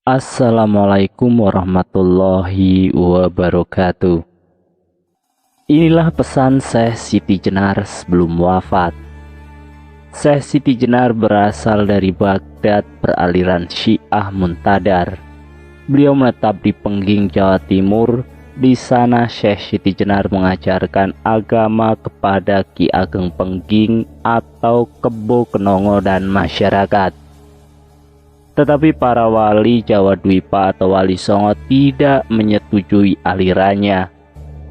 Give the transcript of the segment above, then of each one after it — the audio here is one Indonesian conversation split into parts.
Assalamualaikum warahmatullahi wabarakatuh. Inilah pesan Syekh Siti Jenar sebelum wafat. Syekh Siti Jenar berasal dari Baghdad beraliran Syiah Muntadar. Beliau menetap di Pengging, Jawa Timur. Di sana Syekh Siti Jenar mengajarkan agama kepada Ki Ageng Pengging atau Kebo Kenongo dan masyarakat. Tetapi para wali Jawa Dwipa atau Wali Songo tidak menyetujui alirannya.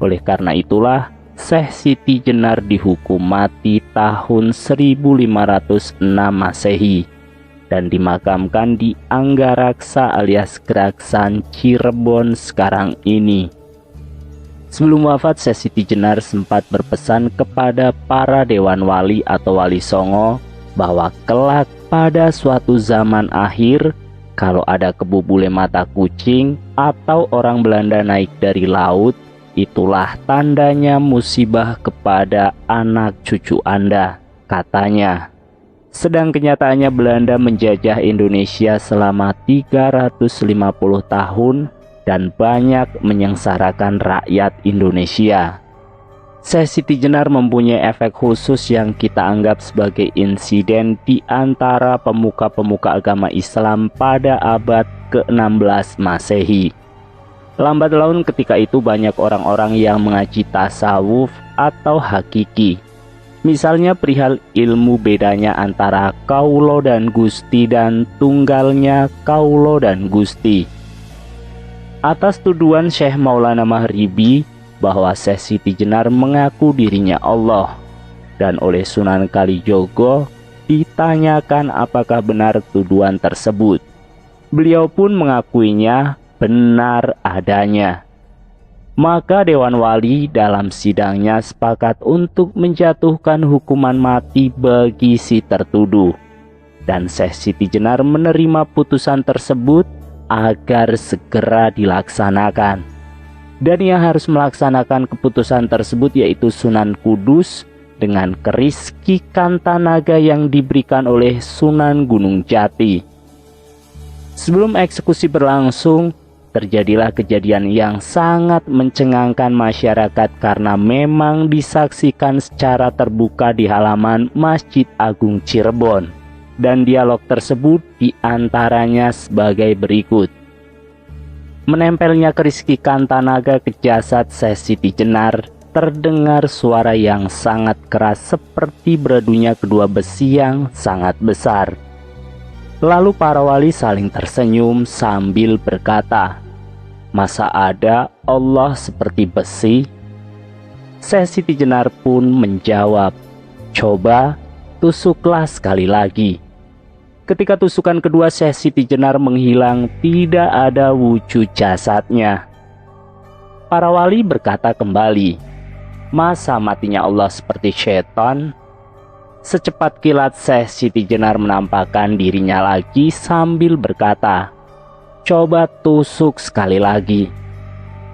Oleh karena itulah Syekh Siti Jenar dihukum mati tahun 1506 Masehi dan dimakamkan di Anggaraksa alias Geraksan, Cirebon sekarang ini. Sebelum wafat, Syekh Siti Jenar sempat berpesan kepada para dewan wali atau Wali Songo bahwa kelak pada suatu zaman akhir, kalau ada kebo bule mata kucing atau orang Belanda naik dari laut, itulah tandanya musibah kepada anak cucu Anda, katanya. Sedang kenyataannya Belanda menjajah Indonesia selama 350 tahun dan banyak menyengsarakan rakyat Indonesia. Syekh Siti Jenar mempunyai efek khusus yang kita anggap sebagai insiden di antara pemuka-pemuka agama Islam pada abad ke-16 Masehi. Lambat laun ketika itu banyak orang-orang yang mengaji tasawuf atau hakiki. Misalnya perihal ilmu bedanya antara Kaulo dan Gusti dan tunggalnya Kaulo dan Gusti. Atas tuduhan Syekh Maulana Mahribi bahwa Syekh Siti Jenar mengaku dirinya Allah, dan oleh Sunan Kalijogo ditanyakan apakah benar tuduhan tersebut. Beliau pun mengakuinya benar adanya. Maka Dewan Wali dalam sidangnya sepakat untuk menjatuhkan hukuman mati bagi si tertuduh, dan Syekh Siti Jenar menerima putusan tersebut agar segera dilaksanakan. Dan yang harus melaksanakan keputusan tersebut yaitu Sunan Kudus dengan keris Ki Kantanaga yang diberikan oleh Sunan Gunung Jati. Sebelum eksekusi berlangsung, terjadilah kejadian yang sangat mencengangkan masyarakat karena memang disaksikan secara terbuka di halaman Masjid Agung Cirebon. Dan dialog tersebut diantaranya sebagai berikut. Menempelnya keris Ki Kantanaga ke jasad Syekh Siti Jenar, terdengar suara yang sangat keras seperti beradunya kedua besi yang sangat besar. Lalu para wali saling tersenyum sambil berkata, "Masa ada Allah seperti besi?" Syekh Siti Jenar pun menjawab, "Coba tusuklah sekali lagi." Ketika tusukan kedua, Syekh Siti Jenar menghilang, tidak ada wujud jasadnya. Para wali berkata kembali, "Masa matinya Allah seperti setan?" Secepat kilat Syekh Siti Jenar menampakkan dirinya lagi sambil berkata, "Coba tusuk sekali lagi."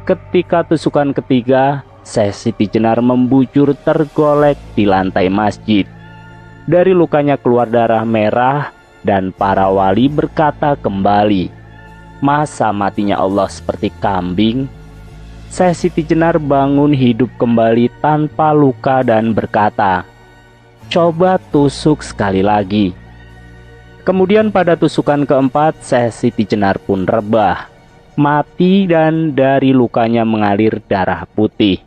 Ketika tusukan ketiga, Syekh Siti Jenar membujur tergolek di lantai masjid. Dari lukanya keluar darah merah, dan para wali berkata kembali, "Masa matinya Allah seperti kambing?" Syekh Siti Jenar bangun hidup kembali tanpa luka dan berkata, "Coba tusuk sekali lagi." Kemudian pada tusukan keempat, Syekh Siti Jenar pun rebah, mati dan dari lukanya mengalir darah putih.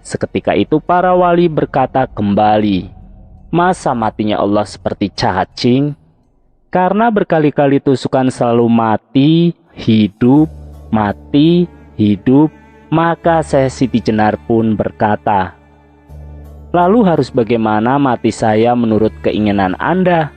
Seketika itu para wali berkata kembali, "Masa matinya Allah seperti cacing?" Karena berkali-kali tusukan selalu mati, hidup, maka Syekh Siti Jenar pun berkata, "Lalu harus bagaimana mati saya menurut keinginan Anda?"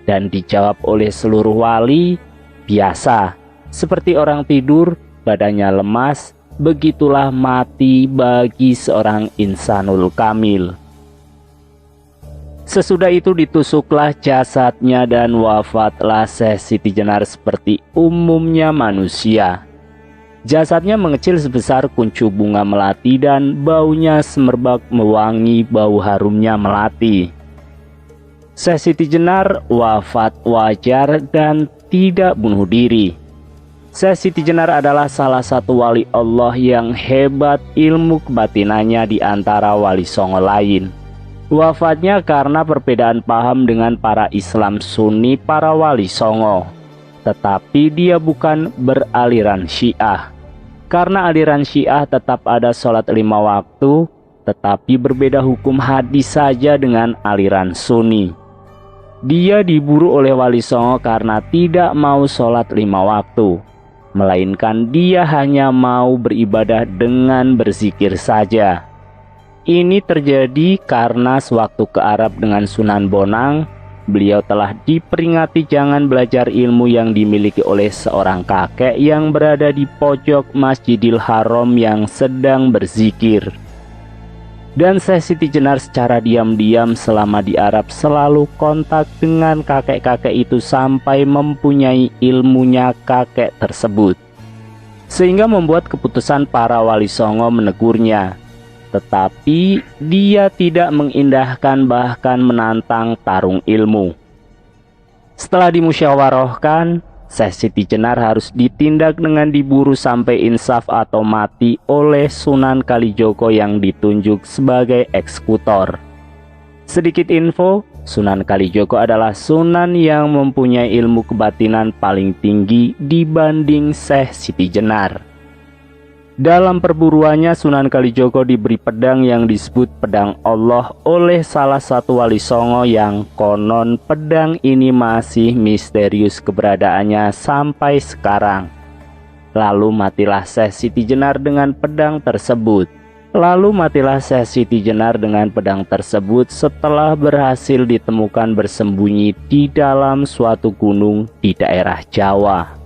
Dan dijawab oleh seluruh wali, "Biasa, seperti orang tidur, badannya lemas, begitulah mati bagi seorang insanul kamil." Sesudah itu ditusuklah jasadnya dan wafatlah Syekh Siti Jenar seperti umumnya manusia. Jasadnya mengecil sebesar kuncup bunga melati dan baunya semerbak mewangi bau harumnya melati. Syekh Siti Jenar wafat wajar dan tidak bunuh diri. Syekh Siti Jenar adalah salah satu wali Allah yang hebat ilmu kebatinannya di antara wali songo lain. Wafatnya karena perbedaan paham dengan para Islam Sunni para wali songo. Tetapi dia bukan beraliran Syiah. Karena aliran Syiah tetap ada sholat 5 waktu, tetapi berbeda hukum hadis saja dengan aliran Sunni. Dia diburu oleh wali songo karena tidak mau sholat 5 waktu, melainkan dia hanya mau beribadah dengan berzikir saja. Ini terjadi karena sewaktu ke Arab dengan Sunan Bonang, beliau telah diperingati jangan belajar ilmu yang dimiliki oleh seorang kakek yang berada di pojok Masjidil Haram yang sedang berzikir. Dan Syekh Siti Jenar secara diam-diam selama di Arab selalu kontak dengan kakek-kakek itu sampai mempunyai ilmunya kakek tersebut, sehingga membuat keputusan para wali songo menegurnya. Tetapi dia tidak mengindahkan bahkan menantang tarung ilmu. Setelah dimusyawarahkan, Syekh Siti Jenar harus ditindak dengan diburu sampai insaf atau mati oleh Sunan Kalijogo yang ditunjuk sebagai eksekutor. Sedikit info, Sunan Kalijogo adalah sunan yang mempunyai ilmu kebatinan paling tinggi dibanding Syekh Siti Jenar. Dalam perburuannya, Sunan Kalijogo diberi pedang yang disebut pedang Allah oleh salah satu wali songo yang konon pedang ini masih misterius keberadaannya sampai sekarang. Lalu matilah Syekh Siti Jenar dengan pedang tersebut. Setelah berhasil ditemukan bersembunyi di dalam suatu gunung di daerah Jawa.